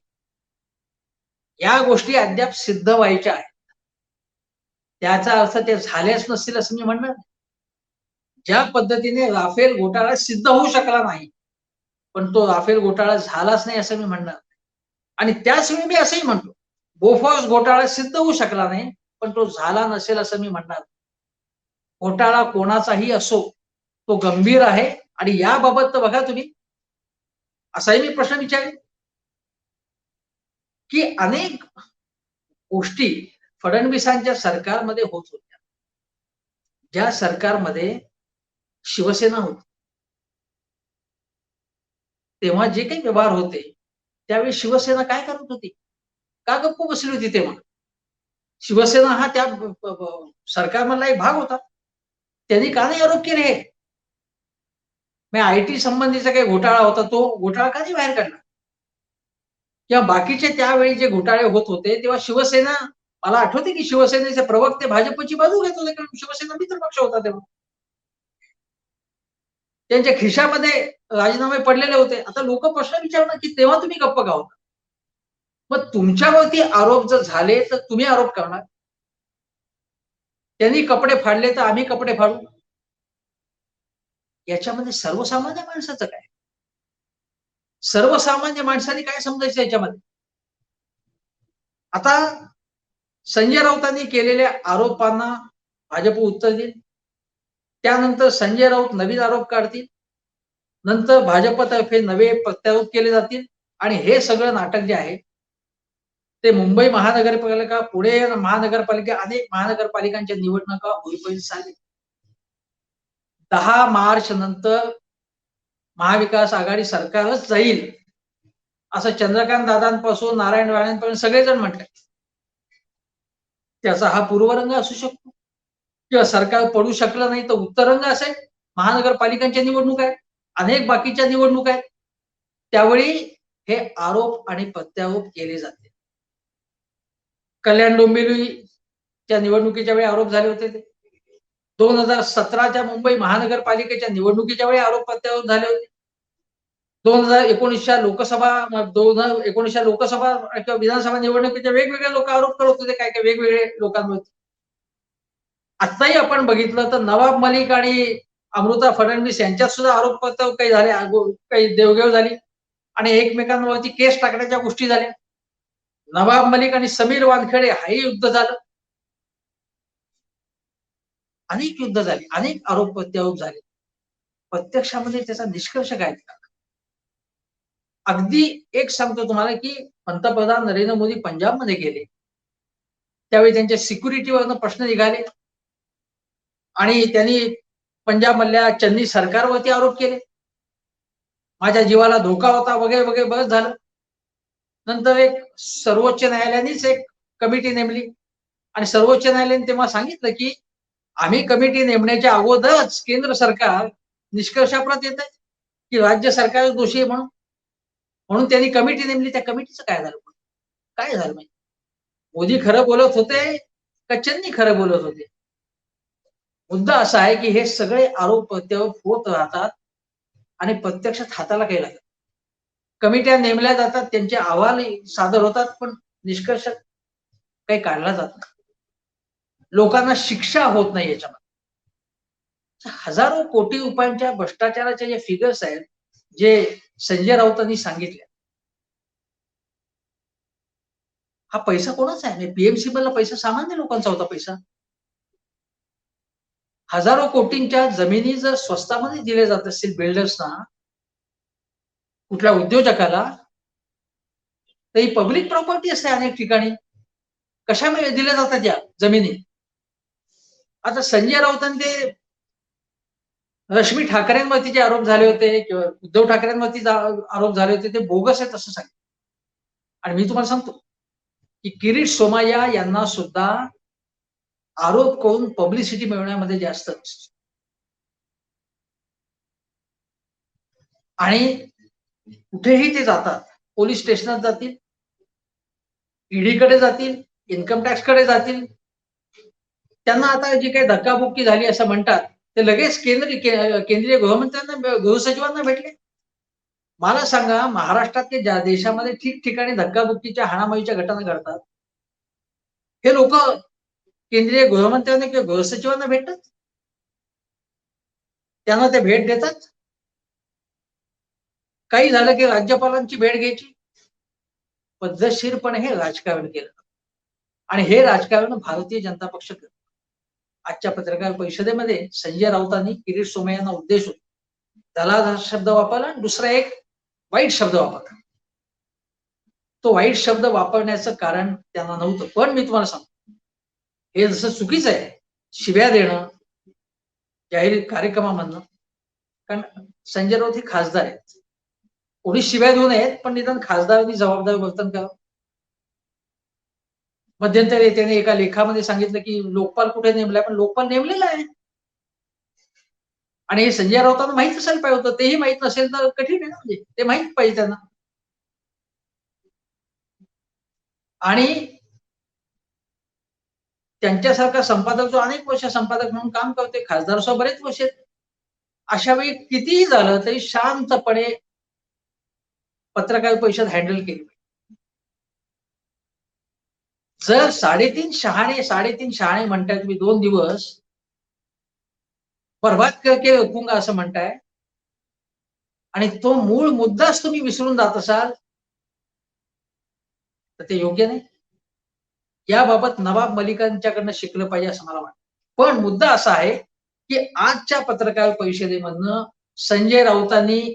या गोष्टी अद्याप सिद्ध व्हायच्या आहेत. त्याचा अर्थ ते झालेच नसतील असं मी म्हणणार नाही. ज्या पद्धतीने राफेल घोटाळा सिद्ध होऊ शकला नाही, पण तो राफेल घोटाळा झालाच नाही असं मी म्हणणार नाही. आणि त्याच वेळी मी असंही म्हणतो, बोफोर्स घोटाळा सिद्ध होऊ शकला नाही, पण तो झाला नसेल असं मी म्हणणार नाही. घोटाळा कोणाचाही असो, तो गंभीर आहे आणि याबाबत तर बघा तुम्ही, असाही मी प्रश्न विचारेन, की अनेक गोष्टी फडणवीसांच्या सरकारमध्ये होत होत्या. ज्या सरकारमध्ये शिवसेना होती, तेव्हा जे काही व्यवहार होते, त्यावेळी शिवसेना काय करत होती? का गप्प बसली होती तेव्हा? शिवसेना हा त्या सरकारमधला एक भाग होता. त्यांनी का नाही आरोप केले हे? मग आयटी संबंधीचा काही घोटाळा होता, तो घोटाळा का नाही बाहेर काढला? किंवा बाकीचे त्यावेळी जे घोटाळे होत होते, तेव्हा शिवसेना, मला आठवते की शिवसेनेचे प्रवक्ते भाजपची बाजू घेत होते, कारण शिवसेना मित्र पक्ष होता तेव्हा. त्यांच्या खिशामध्ये राजीनामे पडलेले होते. आता लोक प्रश्न विचारणार, की तेव्हा तुम्ही गप्प का होता? मग तुमच्यावरती आरोप जर झाले, तर तुम्ही आरोप करणार. त्यांनी कपडे फाडले, तर आम्ही कपडे फाडू. याच्यामध्ये सर्वसामान्य माणसाचं काय? सर्वसामान्य माणसाने काय समजायचं याच्यामध्ये? आता संजय राऊतांनी केलेल्या आरोपांना भाजप उत्तर देईल. त्यानंतर संजय राऊत नवीन आरोप काढतील. नंतर भाजपतर्फे नवे प्रत्यारोप केले जातील आणि हे सगळं नाटक जे आहे, ते मुंबई महानगरपालिका, पुणे महानगरपालिका, अनेक महानगरपालिकांच्या निवडणुका होईपर्यंत चालेल. 10 मार्च नंतर महाविकास आघाडी सरकारच जाईल असं चंद्रकांत दादांपासून नारायण राणेंपर्यंत सगळेजण म्हटले. त्याचा हा पूर्वरंग असू शकतो किंवा सरकार पडू शकलं नाही तर उत्तरंग असेल. महानगरपालिकांच्या निवडणूक आहे, अनेक बाकीच्या निवडणूक आहेत. त्यावेळी हे आरोप आणि प्रत्यारोप केले जाते. कल्याण डोंबिवलीच्या निवडणुकीच्या वेळी आरोप झाले होते. ते 2017च्या मुंबई महानगरपालिकेच्या निवडणुकीच्या वेळी आरोप प्रत्यारोप झाले होते. 2019च्या लोकसभा 2019च्या लोकसभा किंवा विधानसभा निवडणुकीच्या वेगवेगळे लोक आरोप करत होते काय काय वेगवेगळे लोकांवरती. आताही आपण बघितलं तर नवाब मलिक आणि अमृता फडणवीस यांच्यात सुद्धा आरोप प्रत्यारोप काही झाले, काही देवघेव झाली आणि एकमेकांवरती केस टाकण्याच्या गोष्टी झाल्या. नवाब मलिक आणि समीर वानखेडे हाही युद्ध झालं. अनेक युद्ध झाली, अनेक आरोप प्रत्यारोप झाले. प्रत्यक्षामध्ये त्याचा निष्कर्ष काय? अगदी एक सांगतो तुम्हाला की पंतप्रधान नरेंद्र मोदी पंजाबमध्ये गेले त्यावेळी त्यांच्या सिक्युरिटीवरनं प्रश्न निघाले आणि त्यांनी पंजाब मधल्या चन्नी सरकारवरती आरोप केले. माझ्या जीवाला धोका होता वगैरे वगैरे बरंच झालं. नंतर एक सर्वोच्च न्यायालयानेच एक कमिटी नेमली आणि सर्वोच्च न्यायालयाने तेव्हा सांगितलं की आम्ही कमिटी नेमण्याच्या अगोदरच केंद्र सरकार निष्कर्षाप्रत येत आहे की राज्य सरकार दोषी आहे म्हणून त्यांनी कमिटी नेमली. त्या कमिटीचं काय झालं? काय झालं माहिती? मोदी खरं बोलत होते का चन्नी खरं बोलत होते? मुद्दा असा आहे की हे सगळे आरोप प्रत्यारोप होत राहतात आणि प्रत्यक्षात हाताला काही लागत. कमिट्या नेमल्या जातात, त्यांचे अहवाल सादर होतात, पण निष्कर्ष काही काढला जात नाही. लोकांना शिक्षा होत नाही याच्यामध्ये. हजारो कोटी रुपयांच्या भ्रष्टाचाराच्या जे फिगर्स आहेत जे संजय राऊतांनी सांगितले, हा पैसा कोणाचा आहे? पीएमसी मधला पैसा सामान्य लोकांचा होता पैसा. हजारो कोटींच्या जमिनी जर स्वस्तामध्ये दिल्या जात असतील बिल्डर्सना, कुठल्या उद्योजकाला, तर ही पब्लिक प्रॉपर्टी असते अनेक ठिकाणी. कशामुळे दिल्या जातात या जमिनी? आता संजय राऊतांनी ते रश्मी ठाकरेंवरती जे आरोप झाले होते किंवा उद्धव ठाकरेंवरती आरोप झाले होते ते बोगस आहेत असं सांगितलं. आणि मी तुम्हाला सांगतो की किरीट सोमय्या यांना सुद्धा आरोप करून पब्लिसिटी मिळवण्यामध्ये जास्त आणि कुठेही ते जातात, पोलीस स्टेशनात जातील, ईडीकडे जातील, इन्कम टॅक्सकडे जातील. त्यांना आता जी काही धक्काबुक्की झाली असं म्हणतात ते लगेच केंद्रीय गृहमंत्र्यांना गृहसचिवांना भेटले. मला सांगा, महाराष्ट्रात ज्या देशामध्ये ठिकठिकाणी धक्काबुक्कीच्या हाणामारीच्या घटना घडतात, हे लोक केंद्रीय गृहमंत्र्यांना किंवा गृहसचिवांना भेटतात? त्यांना ते भेट देतात? काही झालं की राज्यपालांची भेट घ्यायची. पद्धतशीरपणे हे राजकारण केलं आणि हे राजकारण भारतीय जनता पक्ष करतो. आजच्या पत्रकार परिषदेमध्ये संजय राऊतांनी किरीट सोमय्यांना उद्देशून दलाल शब्द वापरला, दुसरा एक वाईट शब्द वापरला. तो वाईट शब्द वापरण्याचं कारण त्यांना नव्हतं. पण मी तुम्हाला सांगतो, हे जसं चुकीचं आहे शिव्या देणं जाहीर कार्यक्रमामधनं, कारण संजय राऊत हे खासदार आहेत. कोणी शिव्या देऊ नयेत, पण निदान खासदारांनी जबाबदार वर्तन करावं. मध्यंतरी त्याने एका लेखामध्ये सांगितलं की लोकपाल कुठे नेमलाय, पण लोकपाल नेमलेला आहे आणि हे संजय राऊतांना माहित असायला पाहिजे होतं. तेही माहित नसेल तर कठीण आहे ना, म्हणजे ते माहित पाहिजे त्यांना. आणि त्यांच्यासारखा संपादक जो अनेक वर्ष संपादक म्हणून काम करते, खासदार सुद्धा बरेच वर्ष, अशा वेळी कितीही झालं तरी शांतपणे पत्रकार परिषद हँडल केली. जर साडेतीन शहाणे म्हणताय तुम्ही, 2 दिवस बर्बाद करके रखूंगा असं म्हणताय आणि तो मूळ मुद्दाच तुम्ही विसरून जात असाल तर ते योग्य नाही. याबाबत नवाब मलिकांच्याकडनं शिकलं पाहिजे असं मला वाटतं. पण मुद्दा असा आहे की आजच्या पत्रकार परिषदेमधनं संजय राऊतांनी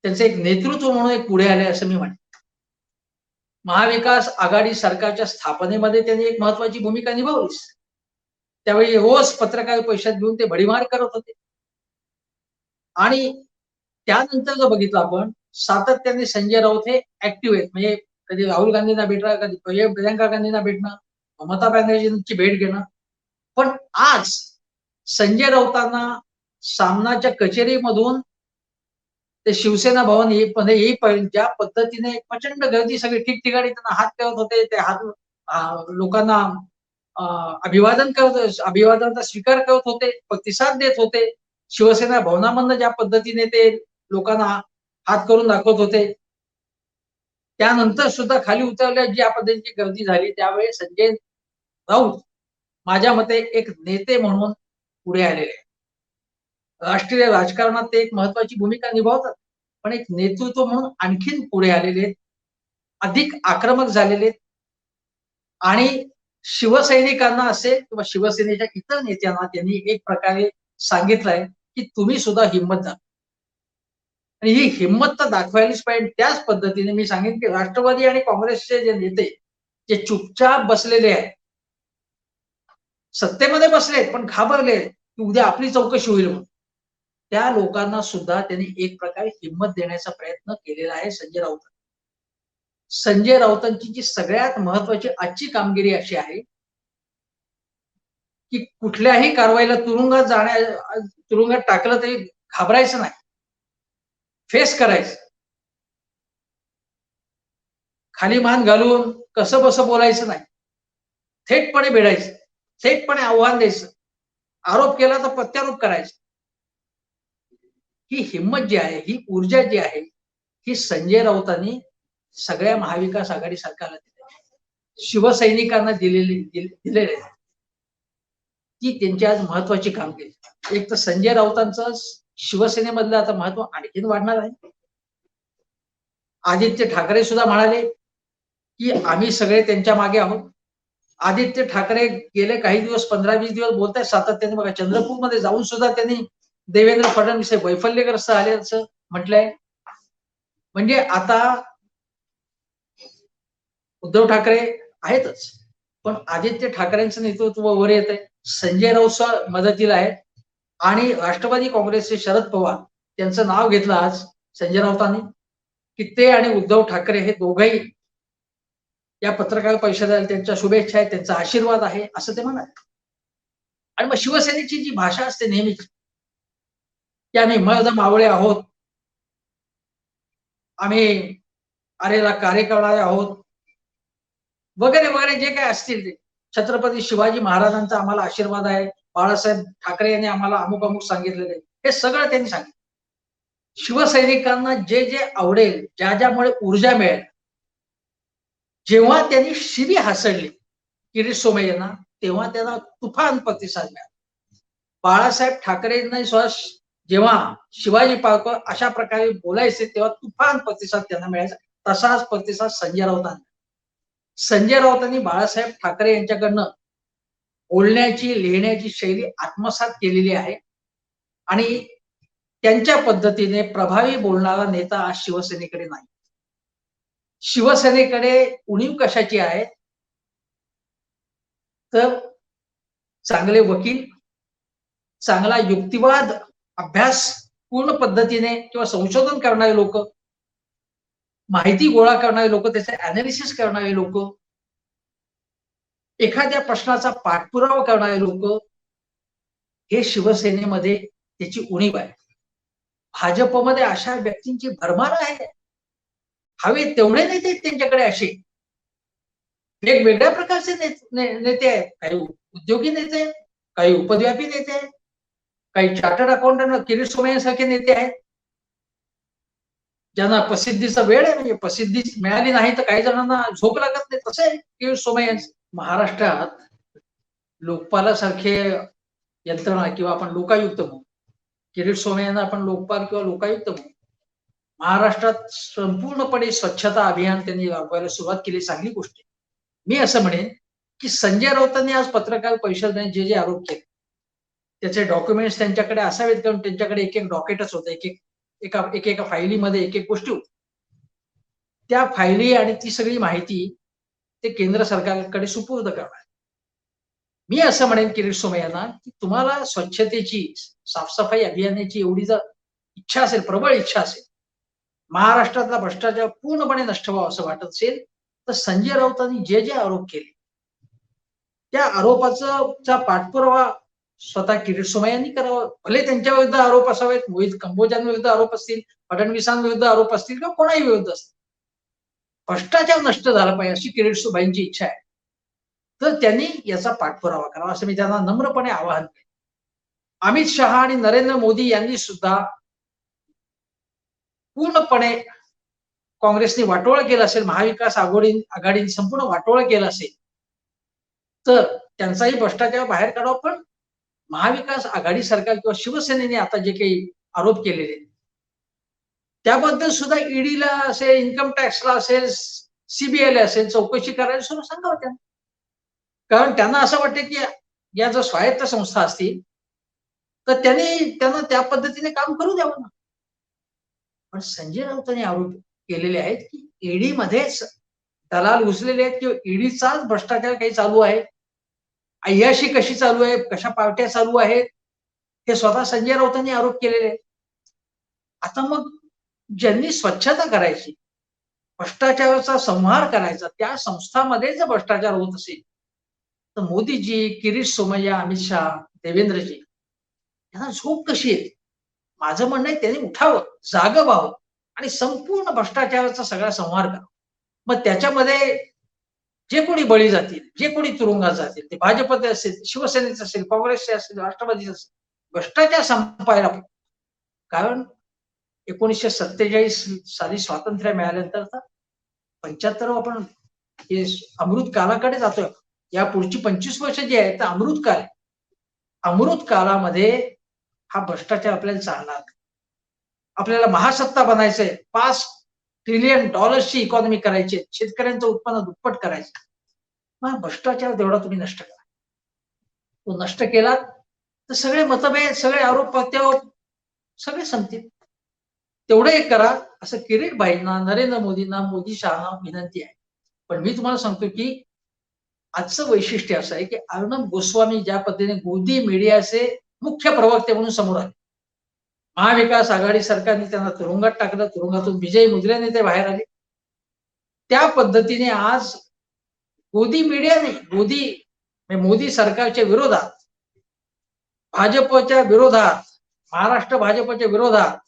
त्यांचं एक नेतृत्व म्हणून एक पुढे आले असं मी म्हणतो. महाविकास आघाडी सरकारच्या स्थापनेमध्ये त्यांनी एक महत्वाची भूमिका निभावली. त्यावेळी रोज पत्रकार परिषद घेऊन ते भडीमार करत होते आणि त्यानंतर जर बघितलं आपण सातत्याने संजय राऊत हे ऍक्टिव्ह आहेत. म्हणजे कधी राहुल गांधींना भेटणं, कधी प्रियंका गांधींना भेटणं, ममता बॅनर्जींची भेट घेणं. पण आज संजय राऊतांना सामनाच्या कचेरीमधून ते शिवसेना भवन येईपर्यंत ज्या पद्धतीने प्रचंड गर्दी, सगळी ठिकठिकाणी त्यांना हात ठेवत होते, ते हात लोकांना अभिवादनाचा स्वीकार करत होते, प्रतिसाद देत होते. शिवसेना भवनामधनं ज्या पद्धतीने ते लोकांना हात करून दाखवत होते, त्यानंतर सुद्धा खाली उतरल्या ज्या पद्धतीची गर्दी झाली, त्यावेळी संजय राऊत माझ्या मते एक नेते म्हणून पुढे आलेले. राष्ट्रीय राजकारणात ते एक महत्वाची भूमिका निभावतात, पण एक नेतृत्व म्हणून आणखीन पुढे आलेले, अधिक आक्रमक झालेले आणि शिवसैनिकांना असेल किंवा शिवसेनेच्या इतर नेत्यांना त्यांनी एक प्रकारे सांगितलंय की तुम्ही सुद्धा हिंमत दाखवा. आणि ही हिंमत तर दाखवायलाच पाहिजे. त्याच पद्धतीने मी सांगेन की राष्ट्रवादी आणि काँग्रेसचे जे नेते जे चुपचाप बसलेले आहेत, सत्तेमध्ये बसलेत पण घाबरले की उद्या आपली चौकशी होईल म्हणून, त्या लोकांना सुद्धा त्यांनी एक प्रकारे हिंमत देण्याचा प्रयत्न केलेला आहे संजय राऊत. संजय राऊतांची जी सगळ्यात महत्वाची आजची कामगिरी अशी आहे की कुठल्याही कारवाईला तुरुंगात टाकलं तरी घाबरायचं नाही, फेस करायचं, खाली मान घालून कसं बसं बोलायचं नाही, थेटपणे भिडायचं, थेटपणे आव्हान द्यायचं, आरोप केला तर प्रत्यारोप करायचा. ही हिंमत जी आहे, ही ऊर्जा जी आहे, ही संजय राऊतांनी सगळ्या महाविकास आघाडी सरकारला दिली, शिवसैनिकांना दिलेली ती त्यांची आज महत्वाची कामगिरी. एक तर संजय राऊतांचं शिवसेनेमधलं आता महत्व आणखीन वाढणार आहे. आदित्य ठाकरे सुद्धा म्हणाले की आम्ही सगळे त्यांच्या मागे आहोत. आदित्य ठाकरे गेले काही दिवस 15-20 दिवस बोलतायत सातत्याने. बघा, चंद्रपूरमध्ये जाऊन सुद्धा त्यांनी देवेंद्र फडणवीस हे वैफल्यग्रस्त आल्याचं म्हटलंय. म्हणजे आता उद्धव ठाकरे आहेतच, पण आदित्य ठाकरेंचं नेतृत्व वर येत आहे. संजय राऊत मदतीला आहेत आणि राष्ट्रवादी काँग्रेसचे शरद पवार त्यांचं नाव घेतलं आज संजय राऊतांनी की ते आणि उद्धव ठाकरे हे दोघंही या पत्रकार परिषदेला त्यांच्या शुभेच्छा आहेत, त्यांचा आशीर्वाद आहे असं ते म्हणाले. आणि मग शिवसेनेची जी भाषा असते नेहमीच की आम्ही मर्द मावळे आहोत, आम्ही आरेला कार्य करणारे आहोत, वगैरे वगैरे जे काय असतील ते. छत्रपती शिवाजी महाराजांचा आम्हाला आशीर्वाद आहे, बाळासाहेब ठाकरे यांनी आम्हाला अमुक अमुक सांगितलेले, हे सगळं त्यांनी सांगितलं. शिवसैनिकांना जे जे आवडेल, ज्यामुळे ऊर्जा मिळेल, जेव्हा त्यांनी शिरी हासडली किरीट सोमय्या यांना, तेव्हा त्यांना तुफान प्रतिसाद मिळाला. बाळासाहेब ठाकरेंना जेव्हा शिवाजी पार्क अशा प्रकारे बोलायचे तेव्हा तुफान प्रतिसाद त्यांना मिळायचा. तसाच प्रतिसाद संजय राऊतांनी बाळासाहेब ठाकरे यांच्याकडनं बोलण्याची, लिहिण्याची शैली आत्मसात केलेली आहे आणि त्यांच्या पद्धतीने प्रभावी बोलणारा नेता आज शिवसेनेकडे नाही. शिवसेनेकडे उणीव कशाची आहे तर चांगले वकील, चांगला युक्तिवाद अभ्यास पूर्ण पद्धतीने किंवा संशोधन करणारे लोक, माहिती गोळा करणारे लोक, त्याचे अनालिसिस करणारे लोक, एखाद्या प्रश्नाचा पाठपुरावा करणारे लोक, हे शिवसेनेमध्ये त्याची उणीव आहे. भाजपमध्ये अशा व्यक्तींची भरमार आहे. हवे तेवढे नेते त्यांच्याकडे असे वेगवेगळ्या प्रकारचे नेते आहेत. काही उद्योगी नेते, काही उपद्व्यापी नेते, काही चार्टर्ड अकाउंटंट किरीट सोमय्या सारखे नेते आहेत, ज्यांना प्रसिद्धीचा वेळ आहे. म्हणजे प्रसिद्धी मिळाली नाही तर काही जणांना झोप लागत नाही, तसं आहे किरीट सोमय्या. महाराष्ट्रात लोकपालासारखे यंत्रणा किंवा आपण लोकायुक्त म्हणू, किरीट सोमय्यांना आपण लोकपाल किंवा लोकायुक्त म्हणू. महाराष्ट्रात संपूर्णपणे स्वच्छता अभियान त्यांनी राबवायला सुरुवात केली, चांगली गोष्ट आहे. मी असं म्हणेन की संजय राऊतांनी आज पत्रकार परिषदेने जे जे आरोप केले त्याचे डॉक्युमेंट्स त्यांच्याकडे असावेत, कारण त्यांच्याकडे एक एक डॉकेटच होतं, एका फाईलीमध्ये एक एक गोष्टी होत्या. त्या फायली आणि ती सगळी माहिती ते केंद्र सरकारकडे सुपूर्द करणार. मी असं म्हणेन किरीट सोमय्यांना की तुम्हाला स्वच्छतेची, साफसफाई अभियानाची एवढी जर इच्छा असेल, प्रबळ इच्छा असेल, महाराष्ट्रातला भ्रष्टाचार पूर्णपणे नष्ट व्हावा असं वाटत असेल तर संजय राऊतांनी जे जे आरोप केले त्या आरोपाचा पाठपुरावा स्वतः किरीट सोमय्या यांनी करावा. भले त्यांच्या विरुद्ध आरोप असावेत, मोहित कंबोजांविरुद्ध आरोप असतील, फडणवीसांविरुद्ध आरोप असतील किंवा कोणाही विरुद्ध असतील, भ्रष्टाचार नष्ट झाला पाहिजे अशी किरीट सोमय्यांची इच्छा आहे. तर त्यांनी याचा पाठपुरावा करावा असं मी त्यांना नम्रपणे आवाहन केलं. अमित शहा आणि नरेंद्र मोदी यांनी सुद्धा पूर्णपणे काँग्रेसने वाटोळं केलं असेल, महाविकास आघाडीने संपूर्ण वाटोळं केलं असेल तर त्यांचाही भ्रष्टाचार बाहेर काढावा. पण महाविकास आघाडी सरकार किंवा शिवसेनेने आता जे काही आरोप केलेले त्याबद्दल सुद्धा ईडीला असेल, इन्कम टॅक्सला असेल, सीबीआयला असेल चौकशी करायला सुद्धा सांगावं त्यांना. कारण त्यांना असं वाटतं की या जर स्वायत्त संस्था असतील तर त्यांना त्या पद्धतीने काम करू द्यावं ना. पण संजय राऊतांनी आरोप केलेले आहेत की ईडी मध्येच दलाल घुसलेले आहेत किंवा ईडीचाच भ्रष्टाचार काही चालू आहे, अय्याशी कशी चालू आहे, कशा पार्ट्या चालू आहेत, हे स्वतः संजय राऊतांनी आरोप केलेले आहेत. आता मग ज्यांनी स्वच्छता करायची, भ्रष्टाचाराचा संहार करायचा, त्या संस्थांमध्ये जर भ्रष्टाचार होत असेल तर मोदीजी, किरीट सोमय्या, अमित शहा, देवेंद्रजी यांना झोप कशी येते? माझं म्हणणं आहे त्यांनी उठावं, जागं व्हावं आणि संपूर्ण भ्रष्टाचाराचा सगळा संहार करावा. मग त्याच्यामध्ये जे कोणी बळी जातील, जे कोणी तुरुंगात जातील, ते भाजपचे असेल, शिवसेनेचे असेल, काँग्रेसचे असेल, राष्ट्रवादीचे असेल, भ्रष्टाचार संपायला. कारण 1947 साली स्वातंत्र्य मिळाल्यानंतर 75 आपण हे अमृत कालाकडे जातोय. या पुढची 25 वर्ष जी आहेत तर अमृत काल आहे. अमृत कालामध्ये हा भ्रष्टाचार आपल्याला चालणार. आपल्याला महासत्ता बनायचंय, $5 ट्रिलियन इकॉनॉमी करायची, शेतकऱ्यांचं उत्पन्न दुप्पट करायचं. मग भ्रष्टाचार तेवढा तुम्ही नष्ट करा. तो नष्ट केला तर सगळे मतभेद, सगळे आरोप प्रत्यारोप सगळे संपतील. तेवढं एक करा असं किरीट भाईंना, नरेंद्र मोदींना, मोदी शहाना विनंती आहे. पण मी तुम्हाला सांगतो की आजचं वैशिष्ट्य असं आहे की अर्णब गोस्वामी ज्या पद्धतीने गोदी मीडियाचे मुख्य प्रवक्ते म्हणून समोर आले, महाविकास आघाडी सरकारने त्यांना तुरुंगात टाकलं, तुरुंगातून विजय मुद्रेने ते बाहेर आले. त्या पद्धतीने आज गोदी मीडियाने मोदी सरकारच्या विरोधात, भाजपच्या विरोधात, महाराष्ट्र भाजपच्या विरोधात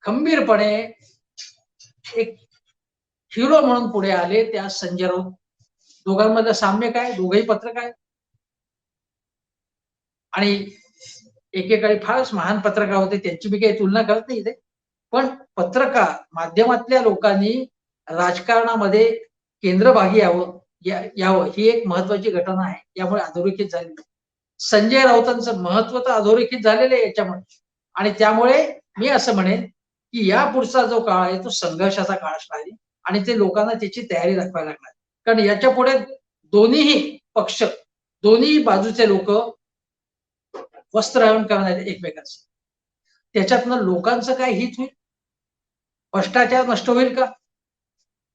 खंबीरपणे एक हिरो म्हणून पुढे आले. त्या संजय राऊत. दोघांमधलं साम्य काय? दोघंही पत्रकार आहेत आणि एकेकाळी फारच महान पत्रकार होते, त्यांची मी काही तुलना करत नाही इथे. पण पत्रकार माध्यमातल्या लोकांनी राजकारणामध्ये केंद्रभागी यावं ही एक महत्वाची घटना आहे. यामुळे अधोरेखित झाली. संजय राऊतांचं महत्व तर अधोरेखित झालेलं आहे याच्यामुळे. आणि त्यामुळे मी असं म्हणेन की या पुढचा जो काळ आहे तो संघर्षाचा काळ असणार आहे आणि ते लोकांना त्याची तयारी दाखवायला लागणार. कारण याच्या पुढे दोन्ही पक्ष, दोन्ही बाजूचे लोक वस्त्रहरण करणार आहेत एकमेकांचं. त्याच्यातनं लोकांचं काय हित होईल? भ्रष्टाचार नष्ट होईल का?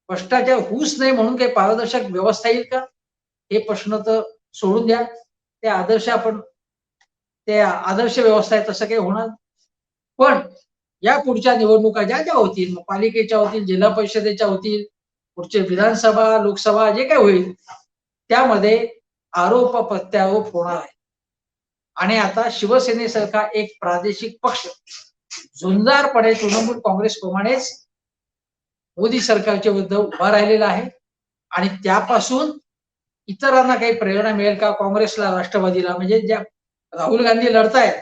भ्रष्टाचार होऊच नाही म्हणून काही पारदर्शक व्यवस्था येईल का? हे प्रश्न तर सोडून द्या. ते आदर्श व्यवस्था आहे तसं काही होणार. पण या पुढच्या निवडणुका ज्या ज्या होतील, पालिकेच्या होतील, जिल्हा परिषदेच्या होतील, पुढचे विधानसभा, लोकसभा जे काही होईल त्यामध्ये आरोप प्रत्यारोप होणार आहे. आणि आता शिवसेनेसारखा एक प्रादेशिक पक्ष झुंजारपणे तृणमूल काँग्रेस प्रमाणेच मोदी सरकारच्या विरुद्ध उभा राहिलेला आहे. आणि त्यापासून इतरांना काही प्रेरणा मिळेल का? काँग्रेसला, राष्ट्रवादीला, म्हणजे ज्या राहुल गांधी लढतायत,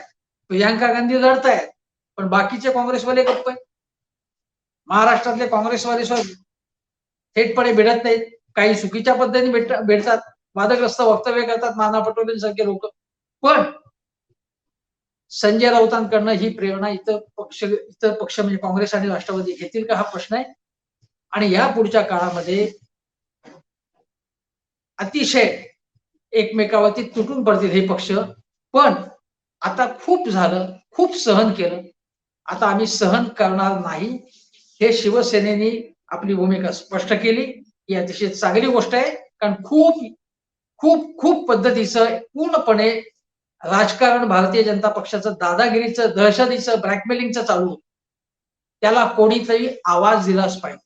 प्रियांका गांधी लढतायत, पण बाकीचे काँग्रेसवाले गप्प आहेत. महाराष्ट्रातले काँग्रेसवाले थेटपणे भिडत नाहीत. काही चुकीच्या पद्धतीने भेटतात, वादग्रस्त वक्तव्य करतात, नाना पटोलेंसारखे लोक. पण संजय राऊतांकडनं ही प्रेरणा इतर पक्ष म्हणजे काँग्रेस आणि राष्ट्रवादी घेतील का हा प्रश्न आहे. आणि या पुढच्या काळामध्ये अतिशय एकमेकावरती तुटून पडतील हे पक्ष. पण आता खूप झालं, खूप सहन केलं, आता आम्ही सहन करणार नाही. हे शिवसेनेने आपली भूमिका स्पष्ट केली. ही अतिशय चांगली गोष्ट आहे. कारण खूप खूप खूप पद्धतीचं पूर्णपणे राजकारण भारतीय जनता पक्षाचं दादागिरीचं, दहशतीचं, ब्लॅकमेलिंगचं चालू होतं. त्याला कोणीतरी आवाज दिलाच पाहिजे.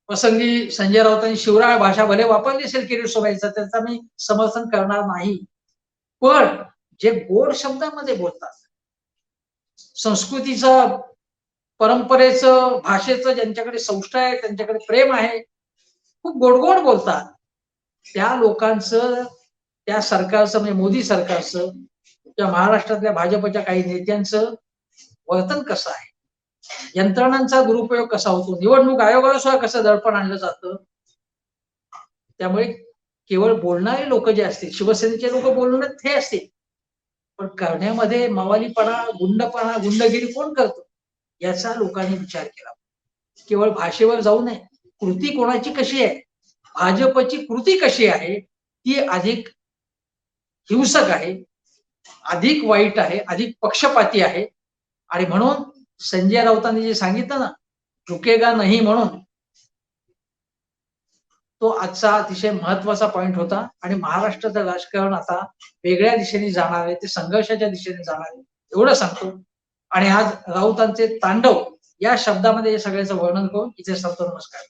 प्रसंगी संजय राऊतांनी शिवराळ भाषा भले वापरली असेल किरीट सोमय्यांचा, त्याचा मी समर्थन करणार नाही, पण जे गोड शब्दामध्ये बोलतात, संस्कृतीचं, परंपरेचं, भाषेचं ज्यांच्याकडे संस्था आहे, त्यांच्याकडे प्रेम आहे, खूप गोड गोड बोलतात, त्या लोकांचं, त्या सरकारचं म्हणजे मोदी सरकारचं किंवा महाराष्ट्रातल्या भाजपच्या काही नेत्यांचं वर्तन कसं आहे, यंत्रणांचा दुरुपयोग कसा होतो, निवडणूक आयोगाला सुद्धा कसं दडपण आणलं जातं. त्यामुळे केवळ बोलणारे लोक जे असतील, शिवसेनेचे लोक बोलण्यात हे असतील, पण करण्यामध्ये मवालीपणा, गुंडपणा, गुंडगिरी कोण करतो याचा लोकांनी विचार केला. केवळ भाषेवर जाऊ नये, कृती कोणाची कशी आहे, भाजपची कृती कशी आहे, ती अधिक हिंसक आहे, अधिक वाईट आहे, अधिक पक्षपाती आहे. आणि म्हणून संजय राऊतांनी जे सांगितलं ना, झुकेगा नाही, म्हणून तो आजचा अतिशय महत्वाचा पॉइंट होता. आणि महाराष्ट्राचं राजकारण आता वेगळ्या दिशेने जाणार आहे, ते संघर्षाच्या दिशेने जाणार आहे, एवढं सांगतो. आणि आज राऊतांचे तांडव या शब्दामध्ये हे सगळ्याचं वर्णन करून इथे सांगतो. नमस्कार.